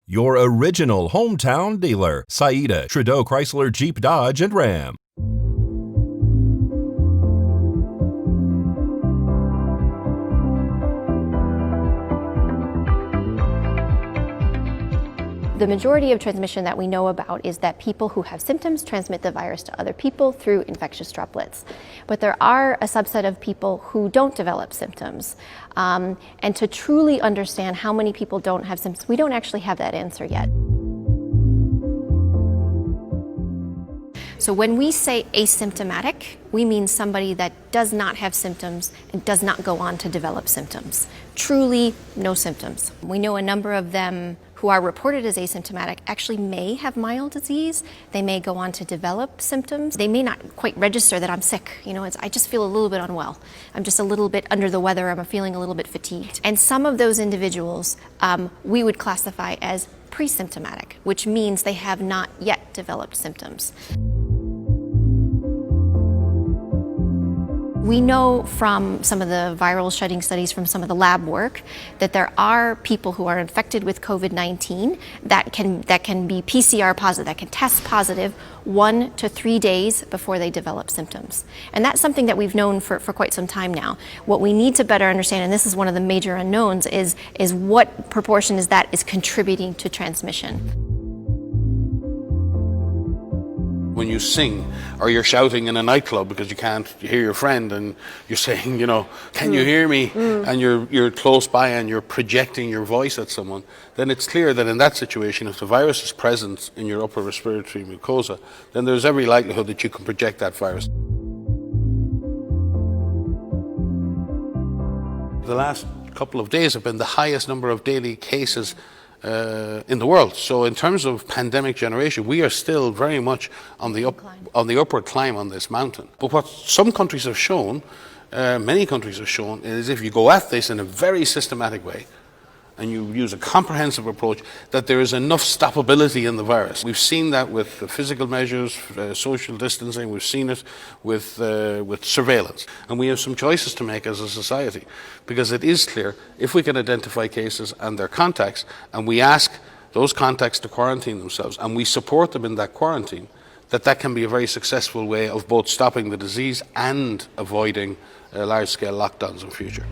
Your original hometown dealer, Saida, Trudeau Chrysler Jeep Dodge and Ram. The majority of transmission that we know about is that people who have symptoms transmit the virus to other people through infectious droplets. But there are a subset of people who don't develop symptoms. And to truly understand how many people don't have symptoms, we don't actually have that answer yet. So when we say asymptomatic, we mean somebody that does not have symptoms and does not go on to develop symptoms. Truly no symptoms. We know a number of them who are reported as asymptomatic actually may have mild disease. They may go on to develop symptoms. They may not quite register that I'm sick. I just feel a little bit unwell. I'm just a little bit under the weather. I'm feeling a little bit fatigued. And some of those individuals we would classify as pre-symptomatic, which means they have not yet developed symptoms. We know from some of the viral shedding studies, from some of the lab work, that there are people who are infected with COVID-19 that can be PCR positive, that can test positive 1 to 3 days before they develop symptoms. And that's something that we've known for quite some time now. What we need to better understand, and this is one of the major unknowns, is what proportion is contributing to transmission. When you sing or you're shouting in a nightclub because you can't hear your friend and you're saying, can you hear me? And you're close by and you're projecting your voice at someone, then it's clear that in that situation, if the virus is present in your upper respiratory mucosa, then there's every likelihood that you can project that virus. The last couple of days have been the highest number of daily cases in the world. So in terms of pandemic generation, we are still very much on the upward climb on this mountain. But what some countries have shown, many countries have shown, is if you go at this in a very systematic way, and you use a comprehensive approach, that there is enough stoppability in the virus. We've seen that with the physical measures, social distancing, we've seen it with surveillance. And we have some choices to make as a society, because it is clear, if we can identify cases and their contacts, and we ask those contacts to quarantine themselves, and we support them in that quarantine, that can be a very successful way of both stopping the disease and avoiding large-scale lockdowns in future.